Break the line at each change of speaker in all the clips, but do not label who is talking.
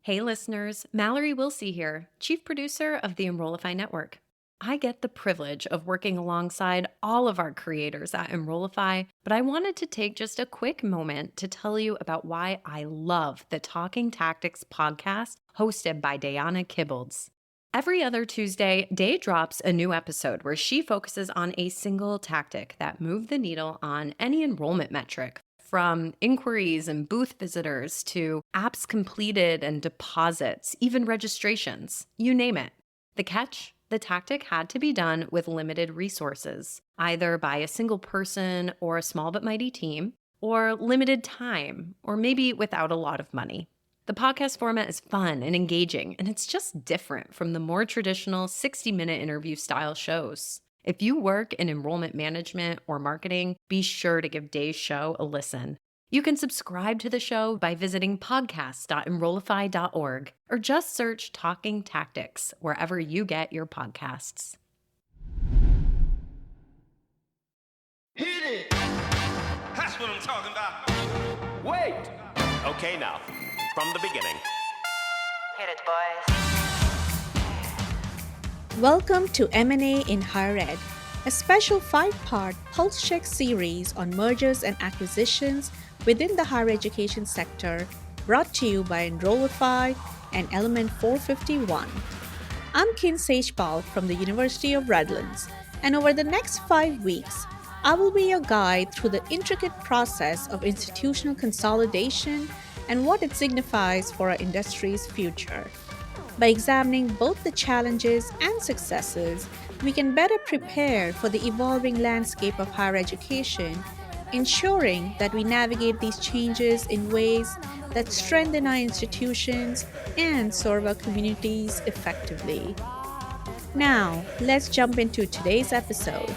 Hey listeners, Mallory Willsea here, Chief Producer of the Enrollify Network. I get the privilege of working alongside all of our creators at Enrollify, but I wanted to take just a quick moment to tell you about why I love the Talking Tactics podcast hosted by Diana Kibbolds. Every other Tuesday, Day drops a new episode where she focuses on a single tactic that moved the needle on any enrollment metric, from inquiries and booth visitors to apps completed and deposits, even registrations, you name it. The catch? The tactic had to be done with limited resources, either by a single person or a small but mighty team, or limited time, or maybe without a lot of money. The podcast format is fun and engaging, and it's just different from the more traditional 60-minute interview style shows. If you work in enrollment management or marketing, be sure to give Day's show a listen. You can subscribe to the show by visiting podcast.enrollify.org or just search Talking Tactics wherever you get your podcasts.
Hit it! That's what I'm talking about. Wait!
Okay, now, from the beginning.
Hit it, boys.
Welcome to M&A in Higher Ed, a special 5-part pulse check series on mergers and acquisitions within the higher education sector, brought to you by Enrollify and Element 451. I'm Kin Sejpal from the University of Redlands, and over the next 5 weeks, I will be your guide through the intricate process of institutional consolidation and what it signifies for our industry's future. By examining both the challenges and successes, we can better prepare for the evolving landscape of higher education, ensuring that we navigate these changes in ways that strengthen our institutions and serve our communities effectively. Now, let's jump into today's episode.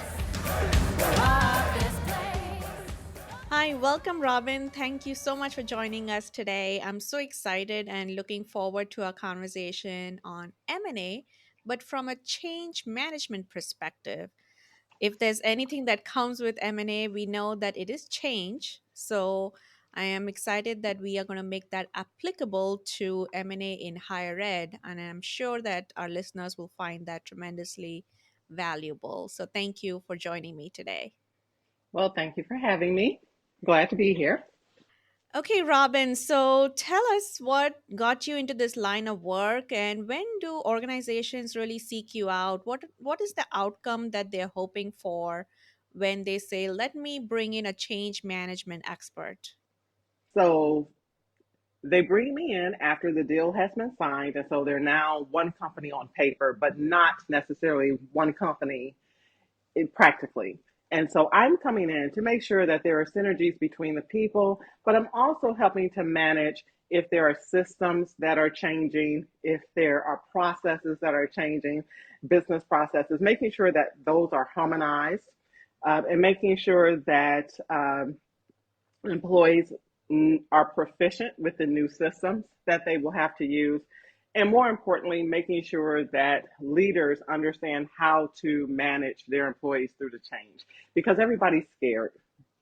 Hi, welcome, Robin. Thank you so much for joining us today. I'm so excited and looking forward to our conversation on M&A, but from a change management perspective. If there's anything that comes with M&A, we know that it is change. So I am excited that we are going to make that applicable to M&A in higher ed, and I'm sure that our listeners will find that tremendously valuable. So thank you for joining me today.
Well, thank you for having me. Glad to be here.
Okay, Robin, so tell us what got you into this line of work, and when do organizations really seek you out? What is the outcome that they're hoping for when they say, "Let me bring in a change management expert"?
So they bring me in after the deal has been signed, and so they're now one company on paper, but not necessarily one company practically. And so I'm coming in to make sure that there are synergies between the people, but I'm also helping to manage if there are systems that are changing, if there are processes that are changing, business processes, making sure that those are harmonized, and making sure that employees are proficient with the new systems that they will have to use. And more importantly, making sure that leaders understand how to manage their employees through the change, because everybody's scared.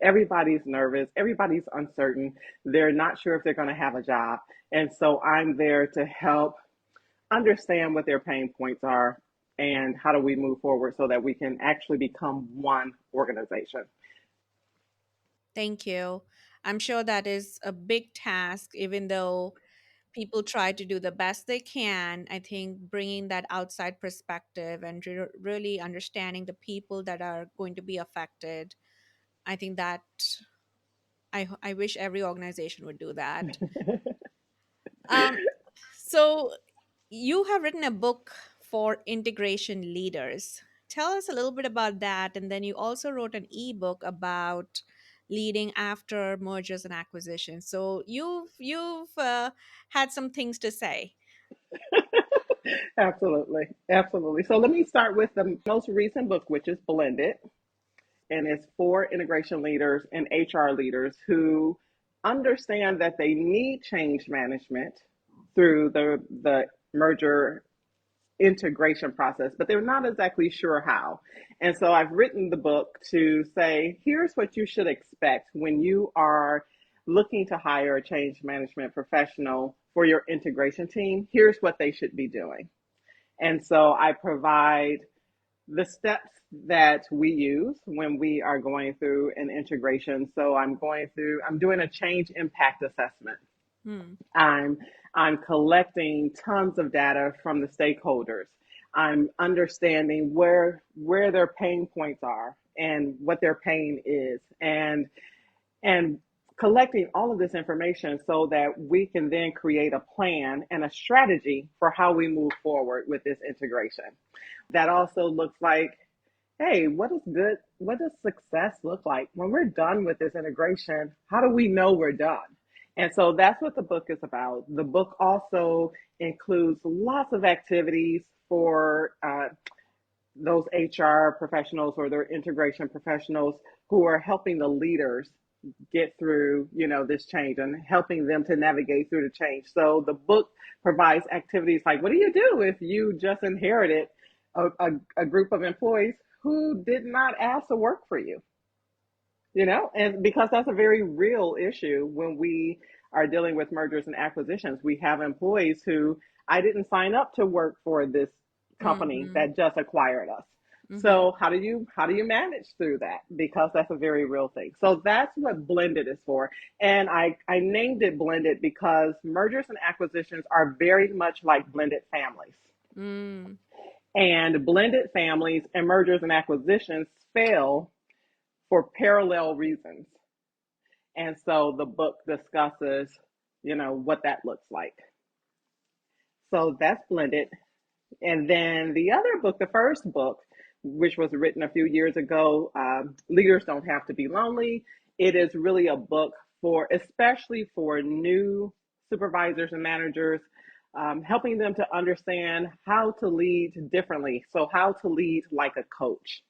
Everybody's nervous. Everybody's uncertain. They're not sure if they're going to have a job. And so I'm there to help understand what their pain points are and how do we move forward so that we can actually become one organization.
Thank you. I'm sure that is a big task, even though people try to do the best they can. I think bringing that outside perspective and really understanding the people that are going to be affected, I think that I wish every organization would do that. Um, so you have written a book for integration leaders. Tell us a little bit about that, and then you also wrote an ebook about leading after mergers and acquisitions. So you've had some things to say.
Absolutely. Absolutely. So let me start with the most recent book, which is Blended. And it's for integration leaders and HR leaders who understand that they need change management through the merger integration process, but they're not exactly sure how. And so I've written the book to say, here's what you should expect when you are looking to hire a change management professional for your integration team, here's what they should be doing. And so I provide the steps that we use when we are going through an integration. So I'm doing a change impact assessment.
Hmm.
I'm I'm collecting tons of data from the stakeholders. I'm understanding where their pain points are and what their pain is, and collecting all of this information so that we can then create a plan and a strategy for how we move forward with this integration. That also looks like, hey, what is good? What does success look like? When we're done with this integration, how do we know we're done? And so that's what the book is about. The book also includes lots of activities for those HR professionals or their integration professionals who are helping the leaders get through, this change and helping them to navigate through the change. So the book provides activities like, what do you do if you just inherited a group of employees who did not ask to work for you? And because that's a very real issue when we are dealing with mergers and acquisitions. We have employees who, I didn't sign up to work for this company
Mm-hmm.
that just acquired us.
Mm-hmm.
So how do you manage through that? Because that's a very real thing. So that's what blended is for. And I named it blended because mergers and acquisitions are very much like blended families.
Mm.
And blended families and mergers and acquisitions fail for parallel reasons. And so the book discusses, what that looks like. So that's blended. And then the other book, the first book, which was written a few years ago, Leaders Don't Have to Be Lonely. It is really a book especially for new supervisors and managers, helping them to understand how to lead differently. So how to lead like a coach.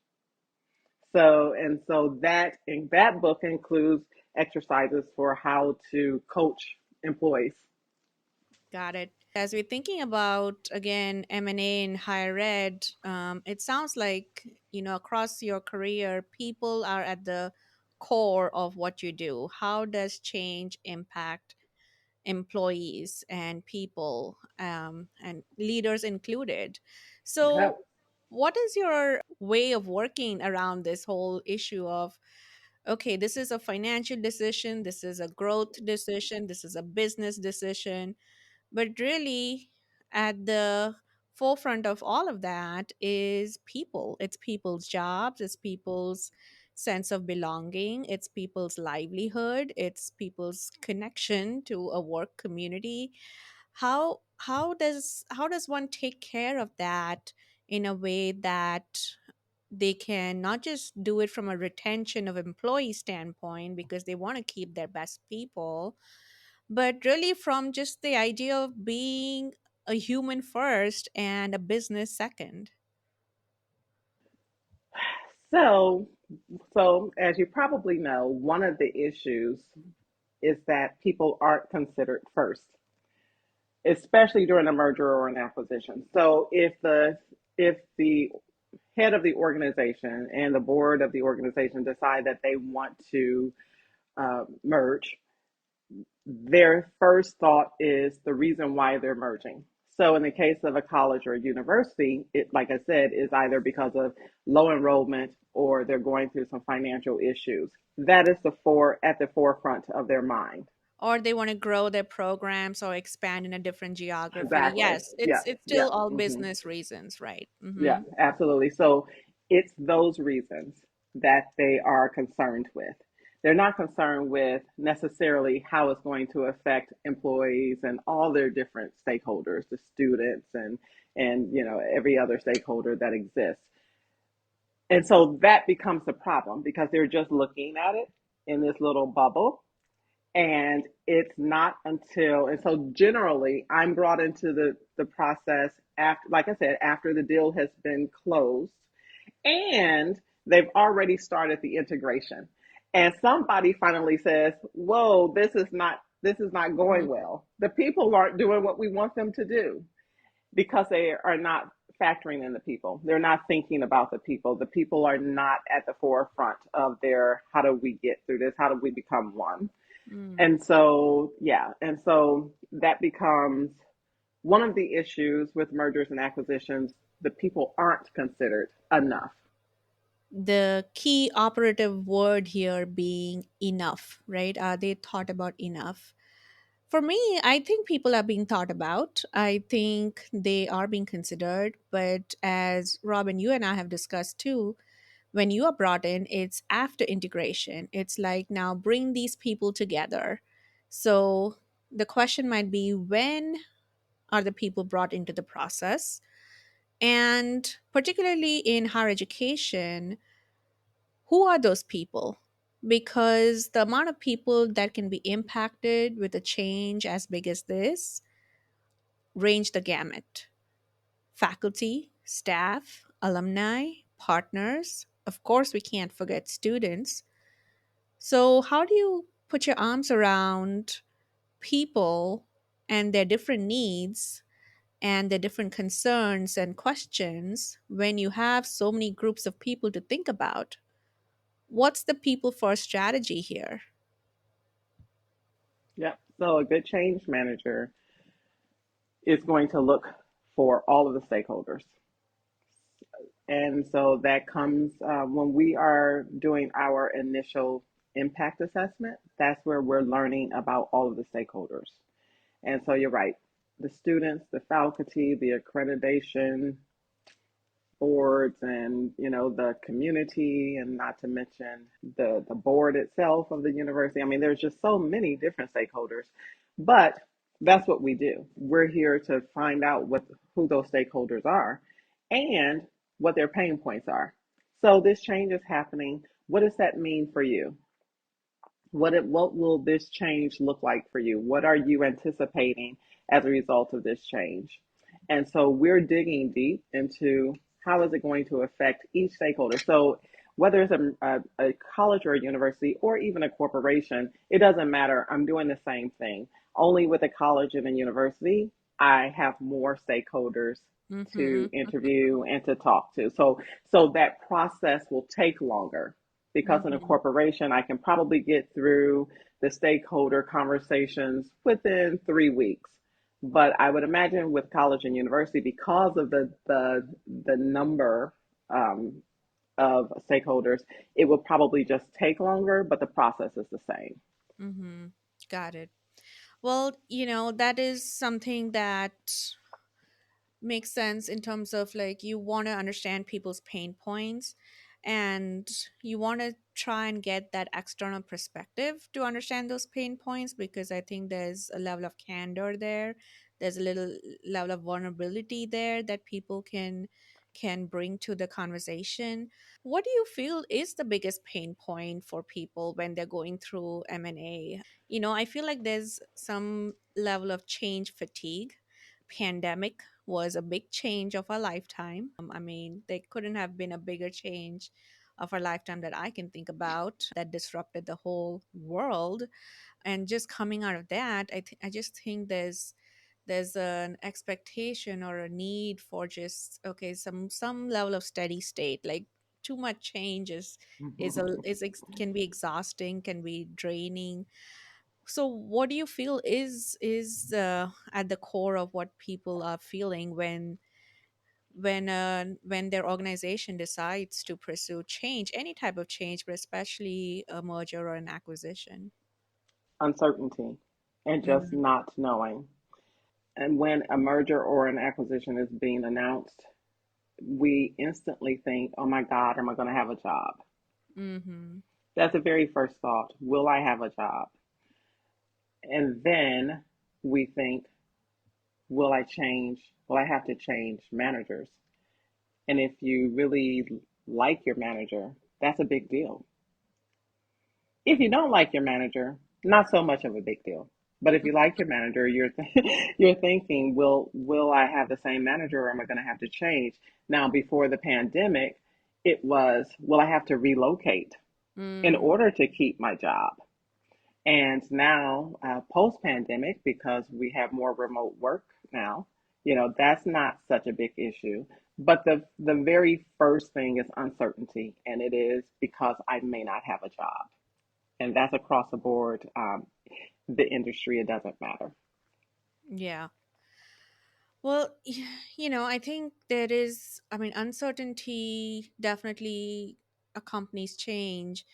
So that book includes exercises for how to coach employees.
Got it. As we're thinking about again M&A in higher ed, it sounds like across your career, people are at the core of what you do. How does change impact employees and people, and leaders included?
Yeah.
So, what is your way of working around this whole issue of, okay, this is a financial decision, this is a growth decision, this is a business decision, but really, at the forefront of all of that is people. It's people's jobs, it's people's sense of belonging, it's people's livelihood, it's people's connection to a work community. How does one take care of that in a way that they can not just do it from a retention of employee standpoint because they want to keep their best people, but really from just the idea of being a human first and a business second.
So, so as you probably know, one of the issues is that people aren't considered first, especially during a merger or an acquisition. So if the head of the organization and the board of the organization decide that they want to merge, their first thought is the reason why they're merging. So in the case of a college or a university, it, like I said, is either because of low enrollment or they're going through some financial issues. That is at the forefront of their mind.
Or they want to grow their programs or expand in a different geography.
Exactly.
Yes,
Yeah.
it's
Yeah.
still all
Hmm.
business reasons, right?
Yeah.
Mm-hmm.
Absolutely. So it's those reasons that they are concerned with. They're not concerned with necessarily how it's going to affect employees and all their different stakeholders, the students and every other stakeholder that exists. And so that becomes a problem because they're just looking at it in this little bubble. And it's not until, and so generally I'm brought into the process after, like I said, after the deal has been closed and they've already started the integration. And somebody finally says, whoa, this is not going well. The people aren't doing what we want them to do because they are not factoring in the people. They're not thinking about the people. The people are not at the forefront of their how do we get through this? How do we become one?
Mm.
And so, yeah, and so that becomes one of the issues with mergers and acquisitions. The people aren't considered enough.
The key operative word here being enough, right? Are they thought about enough? For me, I think people are being thought about. I think they are being considered. But as Robin, you and I have discussed too, when you are brought in, it's after integration. It's like now bring these people together. So the question might be, when are the people brought into the process? And particularly in higher education, who are those people? Because the amount of people that can be impacted with a change as big as this range the gamut: faculty, staff, alumni, partners. Of course, we can't forget students. So, how do you put your arms around people and their different needs and their different concerns and questions when you have so many groups of people to think about? What's the people first strategy here?
Yep. So a good change manager is going to look for all of the stakeholders. And so that comes when we are doing our initial impact assessment. That's where we're learning about all of the stakeholders. And so you're right. The students, the faculty, the accreditation boards, and the community, and not to mention the board itself of the university. I mean, there's just so many different stakeholders. But that's what we do. We're here to find out who those stakeholders are and what their pain points are. So this change is happening. What does that mean for you? What will this change look like for you? What are you anticipating as a result of this change? And so we're digging deep into how is it going to affect each stakeholder. So whether it's a college or a university or even a corporation, it doesn't matter. I'm doing the same thing. Only with a college and a university, I have more stakeholders
Mm-hmm.
to interview and to talk to. So that process will take longer because in a
Mm-hmm.
corporation, I can probably get through the stakeholder conversations within 3 weeks. But I would imagine with college and university, because of the number um, of stakeholders, it will probably just take longer, but the process is the same.
Mm-hmm. Got it. Well, that is something that makes sense in terms of like you want to understand people's pain points and you want to try and get that external perspective to understand those pain points, because I think there's a level of candor there. There's a little level of vulnerability there that people can bring to the conversation. What do you feel is the biggest pain point for people when they're going through M&A? I feel like there's some level of change fatigue. Pandemic was a big change of our lifetime. I mean, there couldn't have been a bigger change of our lifetime that I can think about that disrupted the whole world. And just coming out of that, I just think there's an expectation or a need for just okay, some level of steady state. Like too much change can be exhausting, can be draining. So what do you feel is at the core of what people are feeling when their organization decides to pursue change, any type of change, but especially a merger or an acquisition?
Uncertainty and just
Mm-hmm.
not knowing. And when a merger or an acquisition is being announced, we instantly think, oh my God, am I going to have a job?
Mm-hmm.
That's the very first thought. Will I have a job? And then we think, will I change? Will I have to change managers? And if you really like your manager, that's a big deal. If you don't like your manager, not so much of a big deal. But if you like your manager, you're thinking, will I have the same manager or am I going to have to change? Now, before the pandemic, it was, will I have to relocate in
Mm-hmm.
order to keep my job? And now, post pandemic, because we have more remote work now, that's not such a big issue. But the very first thing is uncertainty, and it is because I may not have a job, and that's across the board. the industry, it doesn't matter.
Yeah. Well, I think there is, I mean, uncertainty definitely accompanies change.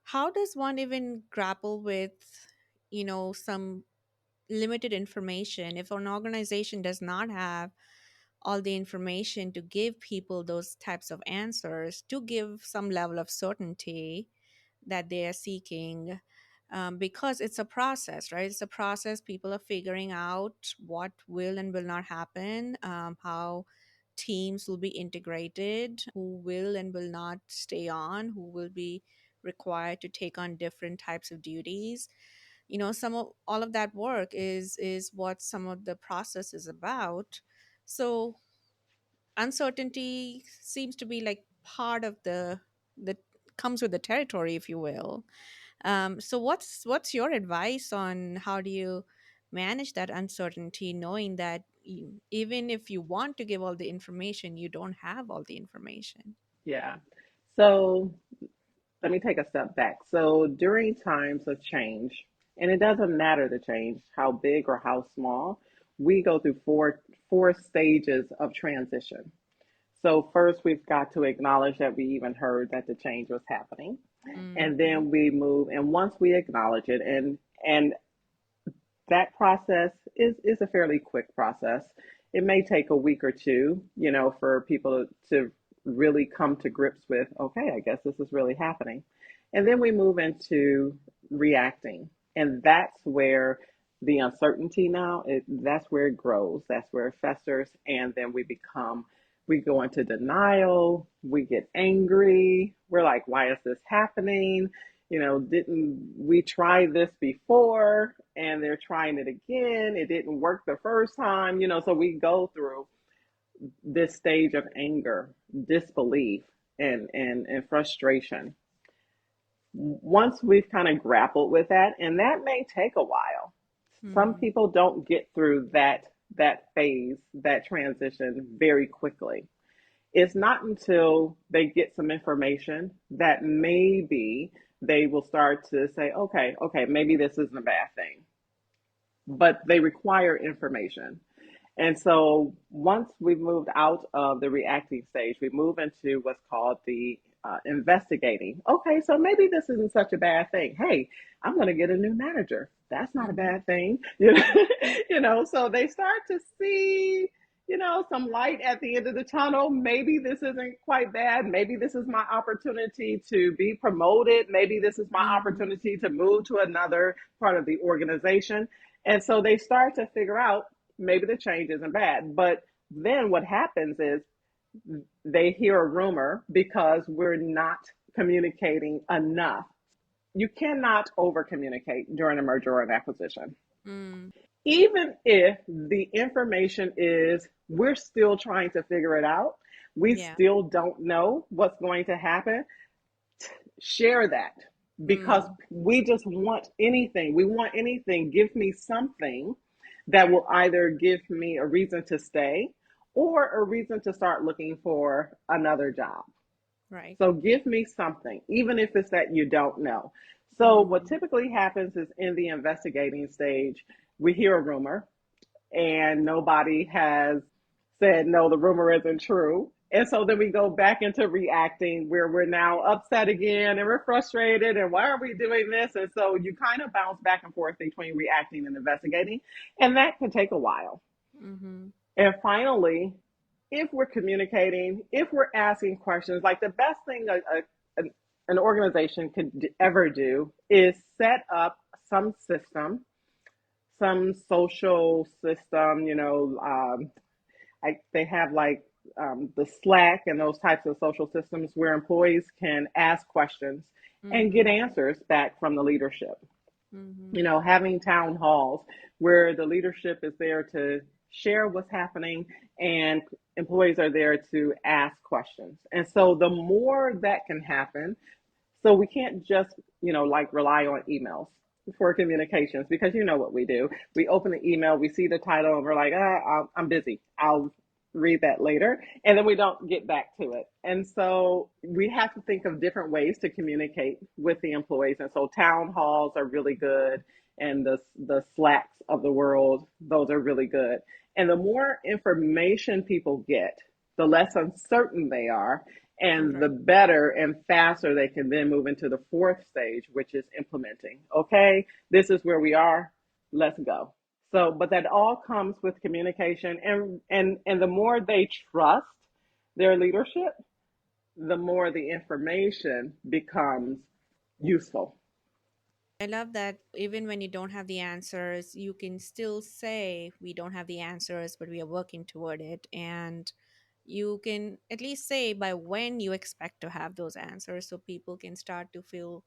How does one even grapple with, some limited information if an organization does not have all the information to give people those types of answers to give some level of certainty that they are seeking, because it's a process, right? It's a process. People are figuring out what will and will not happen, how teams will be integrated, who will and will not stay on, who will be required to take on different types of duties. Some of all of that work is what some of the process is about. So uncertainty seems to be like part of the comes with the territory, if you will. So what's your advice on how do you manage that uncertainty, knowing that even if you want to give all the information, you don't have all the information?
Yeah. So let me take a step back. So during times of change, and it doesn't matter the change, how big or how small, we go through four stages of transition. So first we've got to acknowledge that we even heard that the change was happening. And
Mm-hmm.
then we move, and once we acknowledge it, and that process is a fairly quick process. It may take a week or two, for people to really come to grips with, okay, I guess this is really happening. And then we move into reacting. And that's where the uncertainty now, that's where it grows, that's where it festers. And then we go into denial, we get angry, we're like, why is this happening? Didn't we try this before and they're trying it again? It didn't work the first time, so we go through this stage of anger, disbelief, and frustration. Once we've kind of grappled with that, and that may take a while. Some
Mm-hmm.
people don't get through that phase, that transition very quickly. It's not until they get some information that maybe they will start to say, okay, maybe this isn't a bad thing, but they require information. And so once we've moved out of the reacting stage, we move into what's called the investigating. Okay, so maybe this isn't such a bad thing. Hey, I'm going to get a new manager. That's not a
Mm-hmm.
bad thing. So they start to see, some light at the end of the tunnel. Maybe this isn't quite bad. Maybe this is my opportunity to be promoted. Maybe this is my
Mm-hmm.
opportunity to move to another part of the organization. And so they start to figure out maybe the change isn't bad. But then what happens is they hear a rumor because we're not communicating enough. You cannot over communicate during a merger or an acquisition.
Mm.
Even if the information is we're still trying to figure it out, we
Yeah.
still don't know what's going to happen, share that because
Mm.
we just want anything. We want anything. Give me something that will either give me a reason to stay or a reason to start looking for another job.
Right.
So give me something, even if it's that you don't know. So what
Mm.
typically happens is in the investigating stage, we hear a rumor and nobody has said, no, the rumor isn't true. And so then we go back into reacting where we're now upset again and we're frustrated and why are we doing this? And so you kind of bounce back and forth between reacting and investigating. And that can take a while.
Mm-hmm.
And finally, if we're communicating, if we're asking questions, like the best thing an organization could ever do is set up some system, some social system, they have like the Slack and those types of social systems where employees can ask questions and get
Mm-hmm.
answers back from the leadership.
Mm-hmm.
Having town halls where the leadership is there to share what's happening and employees are there to ask questions. And so the more that can happen, so we can't just, like rely on emails for communications because you know what we do. We open the email, we see the title, and we're like, I'm busy. I'll read that later. And then we don't get back to it. And so we have to think of different ways to communicate with the employees. And so town halls are really good. and the Slacks of the world. Those are really good. And the more information people get, the less uncertain they are, and the
Right.
better and faster they can then move into the fourth stage, which is implementing. Okay, this is where we are. Let's go. So, but that all comes with communication, and the more they trust their leadership, the more the information becomes useful.
I love that even when you don't have the answers, you can still say, we don't have the answers, but we are working toward it. And you can at least say by when you expect to have those answers so people can start to feel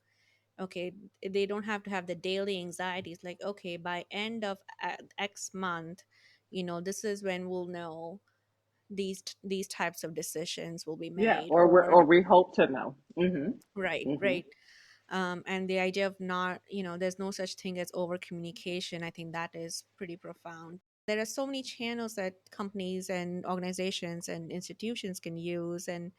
okay. They don't have to have the daily anxieties like, okay, by end of X month, this is when we'll know these types of decisions will be
Yeah,
made,
or
or
we hope to know.
right,
Hmm.
right. And the idea of not, there's no such thing as over communication. I think that is pretty profound. There are so many channels that companies and organizations and institutions can use, and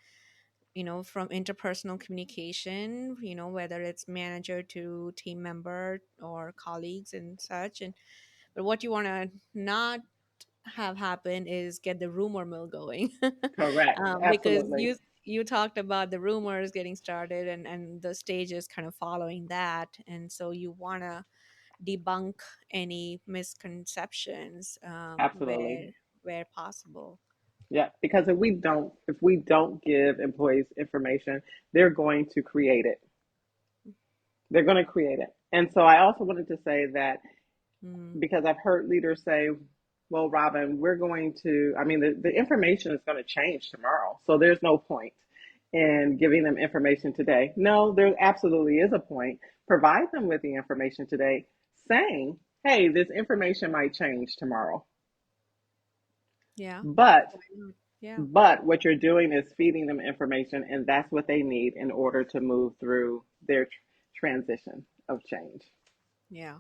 from interpersonal communication, whether it's manager to team member or colleagues and such. And but what you want to not have happen is get the rumor mill going.
Correct.
Because
Absolutely.
you talked about the rumors getting started, and the stages kind of following that, and so you want to debunk any misconceptions,
Absolutely.
where possible.
Yeah, because if we don't give employees information, they're going to create it. They're going to create it. And so I also wanted to say that
Mm,
because I've heard leaders say, well, Robin, we're going to, I mean, the information is going to change tomorrow. So there's no point in giving them information today. No, there absolutely is a point. Provide them with the information today, saying, hey, this information might change tomorrow.
yeah.
But
Why not? Yeah.
but what you're doing is feeding them information, and that's what they need in order to move through their transition of change.
Yeah.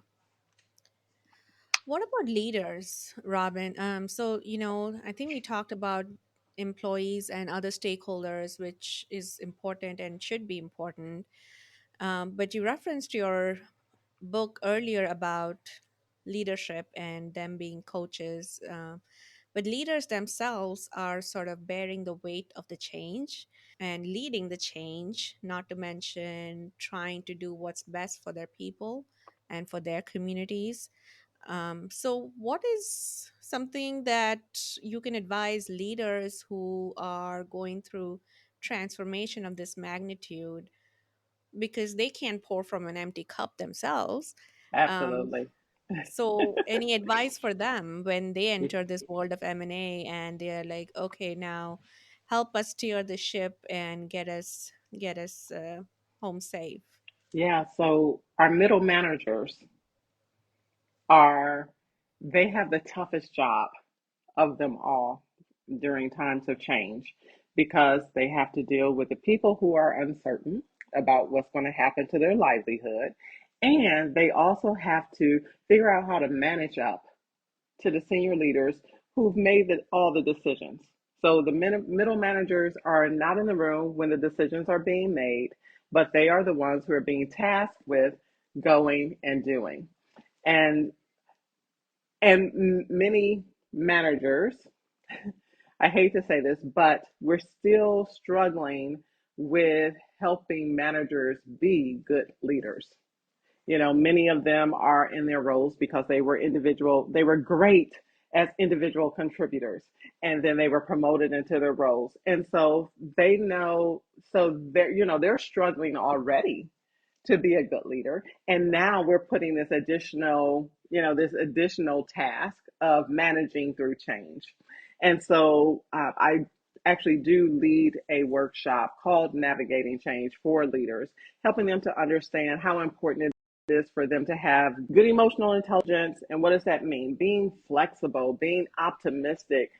What about leaders, Robin? So, I think we talked about employees and other stakeholders, which is important and should be important. But you referenced your book earlier about leadership and them being coaches. But leaders themselves are sort of bearing the weight of the change and leading the change, not to mention trying to do what's best for their people and for their communities. So, what is something that you can advise leaders who are going through transformation of this magnitude, because they can't pour from an empty cup themselves? Um,
Absolutely.
so, any advice for them when they enter this world of M&A and they're like, okay, now help us steer the ship and get us home safe?
Yeah, so our middle managers are, they have the toughest job of them all during times of change because they have to deal with the people who are uncertain about what's going to happen to their livelihood. And they also have to figure out how to manage up to the senior leaders who've made all the decisions. So the middle managers are not in the room when the decisions are being made, but they are the ones who are being tasked with going and doing. And many managers, I hate to say this, but we're still struggling with helping managers be good leaders. Many of them are in their roles because they were great as individual contributors, and then they were promoted into their roles. And so they know, so they're struggling already to be a good leader. And now we're putting this additional task of managing through change. And so I actually do lead a workshop called Navigating Change for leaders, helping them to understand how important it is for them to have good emotional intelligence. And what does that mean? Being flexible, being optimistic,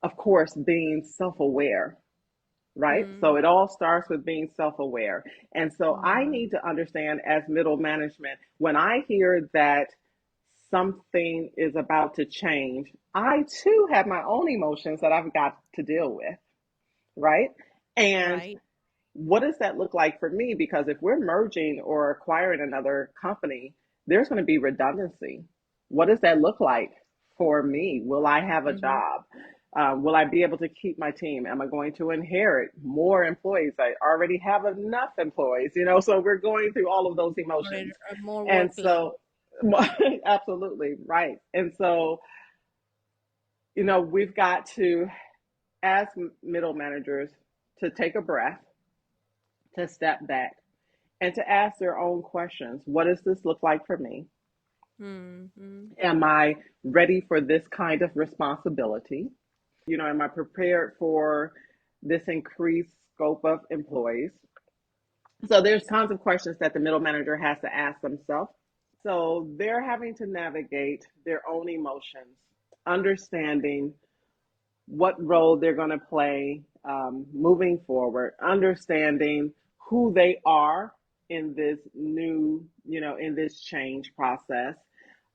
of course, being self aware, right? So
Mm,
it all starts with being self aware. And so I
mm,
need to understand as middle management, when I hear that something is about to change, I too have my own emotions that I've got to deal with, right? And
right.
what does that look like for me? Because if we're merging or acquiring another company, there's going to be redundancy. What does that look like for me? Will I have a
Mm-hmm.
job? Will I be able to keep my team? Am I going to inherit more employees? I already have enough employees, so we're going through all of those
Or
emotions.
a more
And
workload.
so, absolutely right. And so, we've got to, as middle managers, to take a breath, to step back, and to ask their own questions. What does this look like for me?
Mm-hmm.
Am I ready for this kind of responsibility? Am I prepared for this increased scope of employees? So there's tons of questions that the middle manager has to ask themselves. So they're having to navigate their own emotions, understanding what role they're going to play moving forward, understanding who they are in this new, in this change process,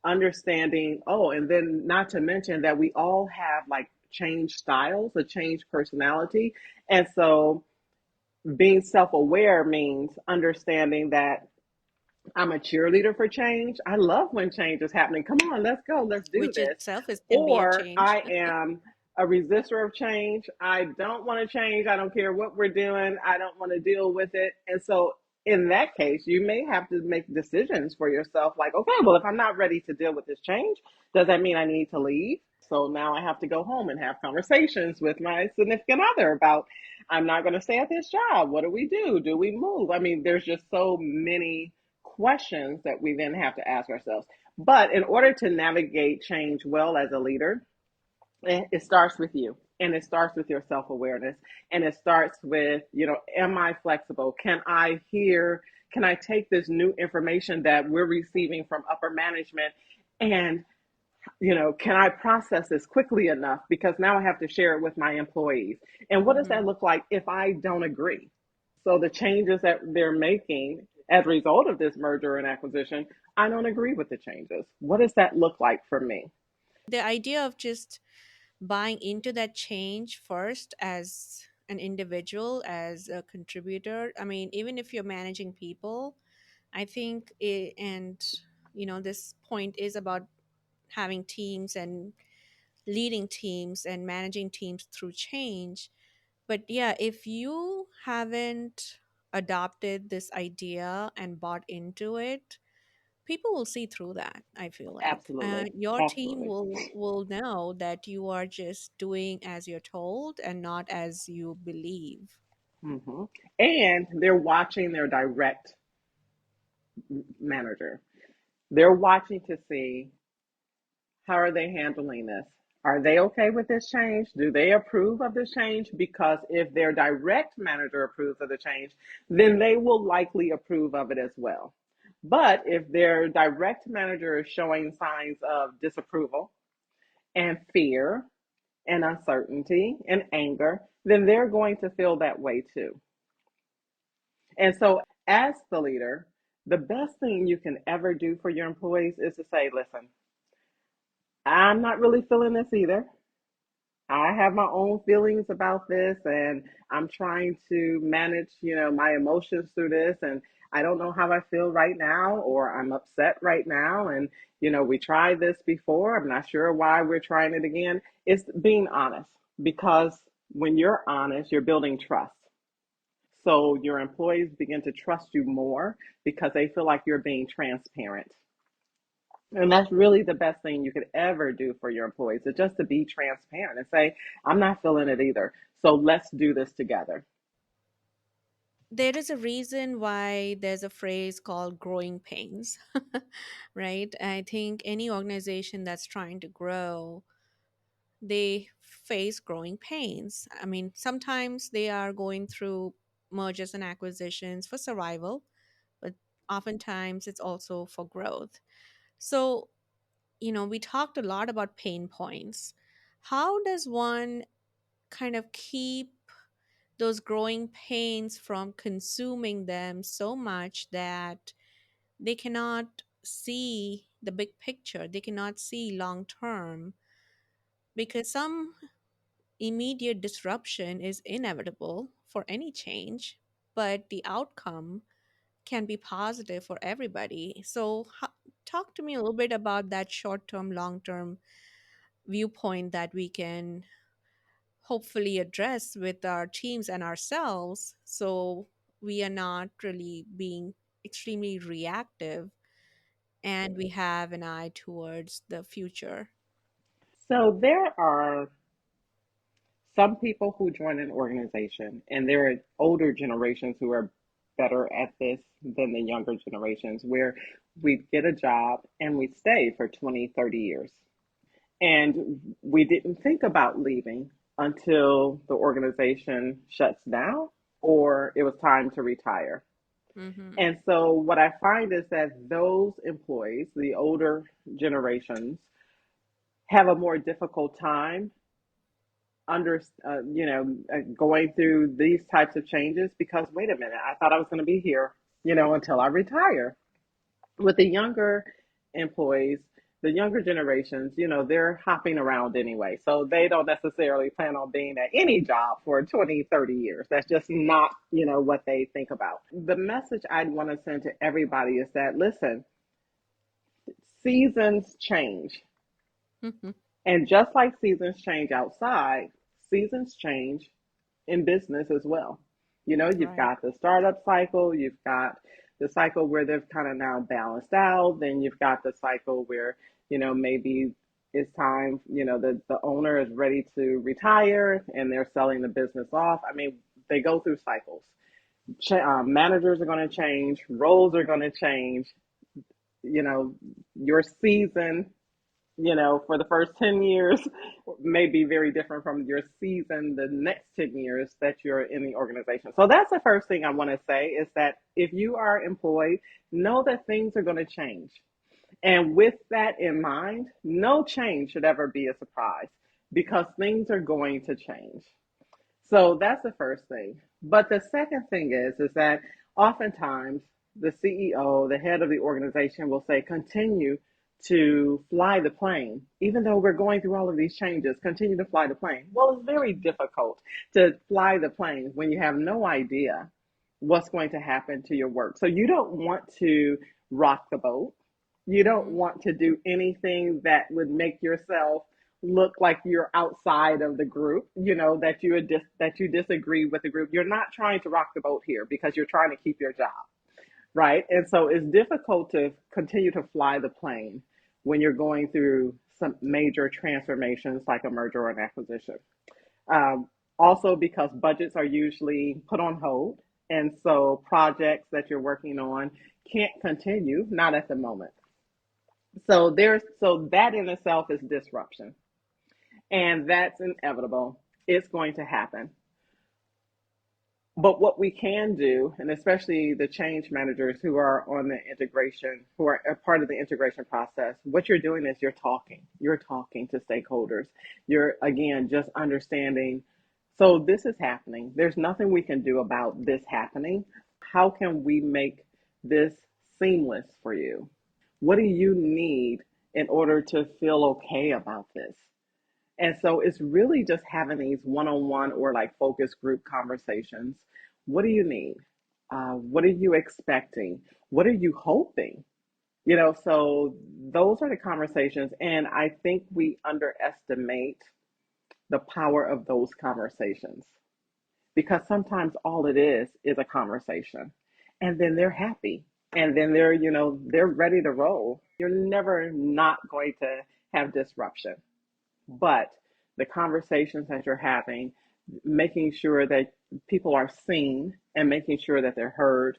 understanding, oh, and then not to mention that we all have like change styles, a change personality. And so being self aware means understanding that I'm a cheerleader for change. I love when change is happening. Come on, let's go. Let's do
Which
this.
itself is can be a
Or
change.
I am a resistor of change. I don't want to change. I don't care what we're doing. I don't want to deal with it. And so, in that case, you may have to make decisions for yourself like, okay, well, if I'm not ready to deal with this change, does that mean I need to leave? So now I have to go home and have conversations with my significant other about, I'm not going to stay at this job. What do we do? Do we move? I mean, there's just so many questions that we then have to ask ourselves. But in order to navigate change well as a leader, it starts with you, and it starts with your self-awareness, and it starts with, am I flexible? Can I take this new information that we're receiving from upper management, and can I process this quickly enough, because now I have to share it with my employees? And what does that
Mm-hmm.
look like if I don't agree? So the changes that they're making as a result of this merger and acquisition, I don't agree with the changes. What does that look like for me?
The idea of just buying into that change first as an individual, as a contributor. I mean, even if you're managing people, I think and this point is about having teams and leading teams and managing teams through change. But yeah, if you haven't adopted this idea and bought into it, people will see through that. I feel like
Absolutely.
your team
Absolutely.
will know that you are just doing as you're told and not as you believe.
hmm And they're watching their direct manager. They're watching to see, how are they handling this? Are they okay with this change? Do they approve of this change? Because if their direct manager approves of the change, then they will likely approve of it as well. But if their direct manager is showing signs of disapproval and fear and uncertainty and anger, then they're going to feel that way too. And so, as the leader, the best thing you can ever do for your employees is to say, listen, I'm not really feeling this either. I have my own feelings about this, and I'm trying to manage, my emotions through this, and I don't know how I feel right now, or I'm upset right now, and we tried this before. I'm not sure why we're trying it again. It's being honest, because when you're honest, you're building trust. So your employees begin to trust you more because they feel like you're being transparent. And that's really the best thing you could ever do for your employees, is just to be transparent and say, I'm not feeling it either. So let's do this together.
There is a reason why there's a phrase called growing pains, right? I think any organization that's trying to grow, they face growing pains. I mean, sometimes they are going through mergers and acquisitions for survival, but oftentimes it's also for growth. So, we talked a lot about pain points. How does one kind of keep those growing pains from consuming them so much that they cannot see the big picture, they cannot see long term? Because some immediate disruption is inevitable for any change, but the outcome can be positive for everybody. So, talk to me a little bit about that short term, long term viewpoint that we can hopefully address with our teams and ourselves, so we are not really being extremely reactive and we have an eye towards the future.
So there are some people who join an organization, and there are older generations who are better at this than the younger generations, where we get a job and we stay for 20, 30 years. And we didn't think about leaving until the organization shuts down or it was time to retire.
Mm-hmm.
And so what I find is that those employees, the older generations, have a more difficult time under going through these types of changes because wait a minute, I thought I was going to be here, until I retire. With the younger employees, the younger generations, they're hopping around anyway. So they don't necessarily plan on being at any job for 20, 30 years. That's just not, what they think about. The message I'd want to send to everybody is that, listen, seasons change.
Mm-hmm.
And just like seasons change outside, seasons change in business as well. You've
Right.
got the startup cycle, you've got the cycle where they've kind of now balanced out, then you've got the cycle where, maybe it's time, the owner is ready to retire and they're selling the business off. I mean, they go through cycles. Managers are going to change, roles are going to change, you know, your season for the first 10 years may be very different from your season the next 10 years that you're in the organization. So that's the first thing I want to say is that if you are employed, know that things are going to change. And with that in mind, no change should ever be a surprise because things are going to change. So that's the first thing. But the second thing is that oftentimes the CEO, the head of the organization will say, continue to fly the plane. Even though we're going through all of these changes, continue to fly the plane. Well, it's very difficult to fly the plane when you have no idea what's going to happen to your work. So you don't want to rock the boat. You don't
Mm-hmm.
want to do anything that would make yourself look like you're outside of the group, that you disagree with the group. You're not trying to rock the boat here because you're trying to keep your job, right? And so it's difficult to continue to fly the plane when you're going through some major transformations like a merger or an acquisition. Also, because budgets are usually put on hold, and so projects that you're working on can't continue, not at the moment. So that in itself is disruption, and that's inevitable. It's going to happen. But what we can do, and especially the change managers who are on the integration, who are a part of the integration process, what you're doing is you're talking. You're talking to stakeholders. You're, again, just understanding. So this is happening. There's nothing we can do about this happening. How can we make this seamless for you? What do you need in order to feel okay about this? And so it's really just having these one on one or like focus group conversations. What do you need? What are you expecting? What are you hoping? So those are the conversations. And I think we underestimate the power of those conversations because sometimes all it is a conversation. And then they're happy. And then they're ready to roll. You're never not going to have disruption. But the conversations that you're having, making sure that people are seen and making sure that they're heard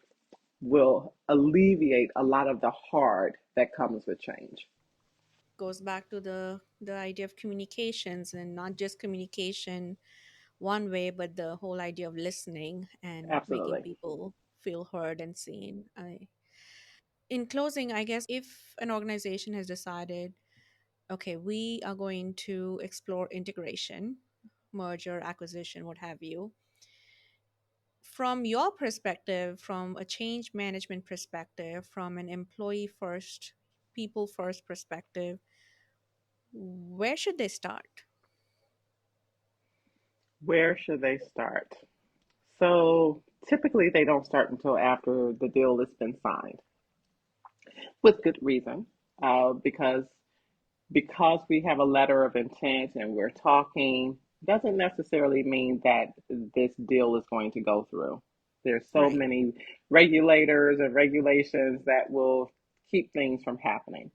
will alleviate a lot of the hard that comes with change.
Goes back to the idea of communications, and not just communication one way, but the whole idea of listening and making
Absolutely.
people feel heard and seen. In closing, I guess if an organization has decided, okay, we are going to explore integration, merger, acquisition, what have you, from your perspective, from a change management perspective, from an employee first, people first perspective, where should they start?
Where should they start? So typically they don't start until after the deal has been signed with good reason. because we have a letter of intent and we're talking doesn't necessarily mean that this deal is going to go through. There's so
Right.
many regulators and regulations that will keep things from happening.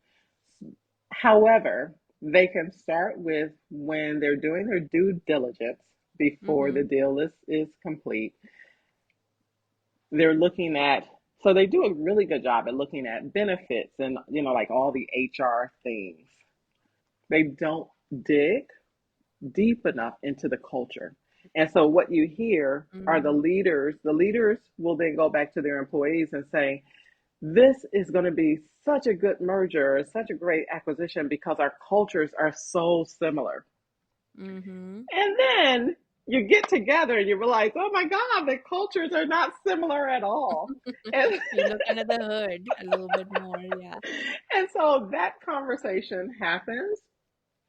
However, they can start with when they're doing their due diligence before the
Mm-hmm.
deal is complete. They're looking at, so they do a really good job at looking at benefits and, like all the HR things. They don't dig deep enough into the culture. And so what you hear are the
Mm-hmm.
leaders. The leaders will then go back to their employees and say, this is going to be such a good merger, such a great acquisition because our cultures are so similar.
Mm-hmm.
And then you get together and you realize, oh my God, the cultures are not similar at all. And
You look under the hood a little bit more. Yeah.
and so that conversation happens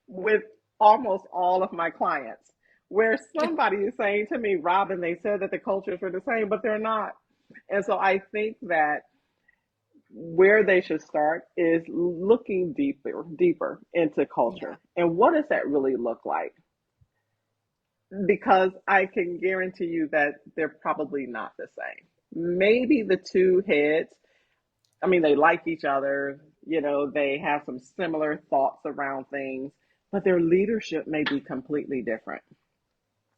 with almost all of my clients, where somebody is saying to me, Robin, they said that the cultures were the same, but they're not. And so I think that where they should start is looking deeper into
Yeah.
culture. And what does that really look like? Because I can guarantee you that they're probably not the same. Maybe the two heads, I mean, they like each other, they have some similar thoughts around things, but their leadership may be completely different.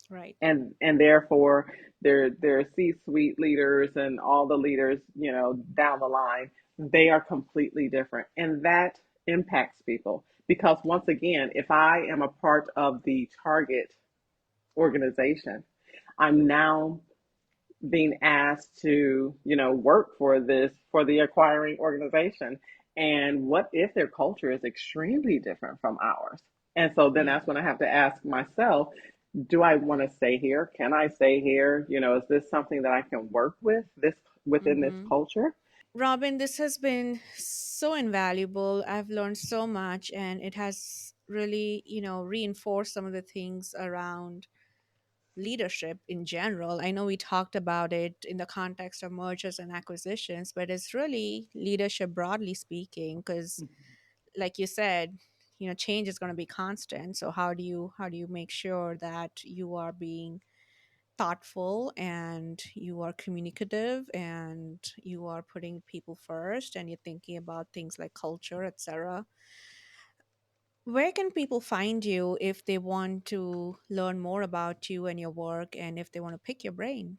Right.
And therefore their C-suite leaders and all the leaders, down the line, they are completely different. And that impacts people because once again, if I am a part of the target organization, I'm now being asked to, work for the acquiring organization. And what if their culture is extremely different from ours? And so then
Yeah.
that's when I have to ask myself, do I want to stay here? Can I stay here? Is this something that I can work with within this
Mm-hmm.
culture?
Robin, this has been so invaluable. I've learned so much, and it has really, reinforced some of the things around leadership in general. I know we talked about it in the context of mergers and acquisitions, but it's really leadership broadly speaking, because, like you said, change is going to be constant. So how do you make sure that you are being thoughtful and you are communicative and you are putting people first and you're thinking about things like culture, etc. Where can people find you if they want to learn more about you and your work and if they want to pick your brain?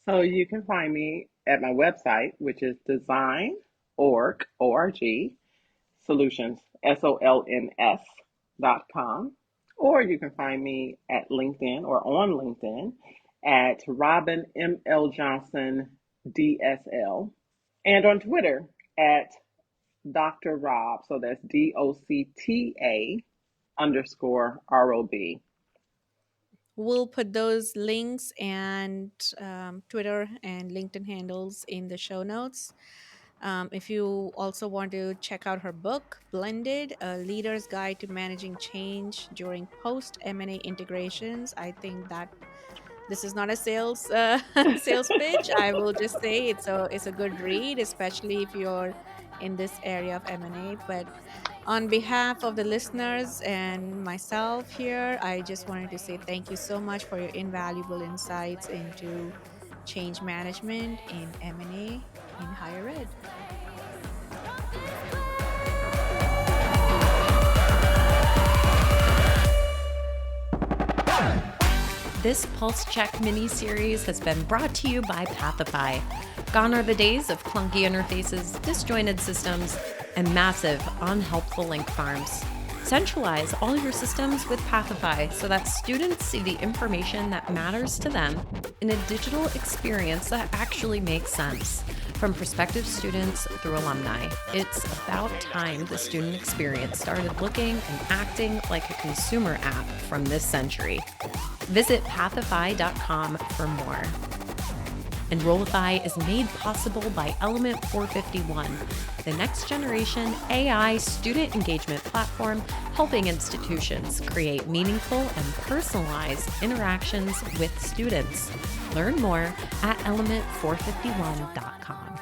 So you can find me at my website, which is design.org, solutions, SOLNS.com. Or you can find me at LinkedIn or on LinkedIn at Robin M.L. Johnson DSL. And on Twitter at Dr. Rob. So that's DOCTA_ROB.
We'll put those links and Twitter and LinkedIn handles in the show notes. If you also want to check out her book, Blended: A Leader's Guide to Managing Change During Post M&A Integrations, I think that this is not a sales sales pitch. I will just say it's a good read, especially if you're in this area of M&A. But on behalf of the listeners and myself here, I just wanted to say thank you so much for your invaluable insights into change management in M&A in higher ed.
This Pulse Check mini series has been brought to you by Pathify. Gone are the days of clunky interfaces, disjointed systems, and massive, unhelpful link farms. Centralize all your systems with Pathify so that students see the information that matters to them in a digital experience that actually makes sense. From prospective students through alumni, it's about time the student experience started looking and acting like a consumer app from this century. Visit pathify.com for more. Enrollify is made possible by Element 451, the next generation AI student engagement platform helping institutions create meaningful and personalized interactions with students. Learn more at element451.com.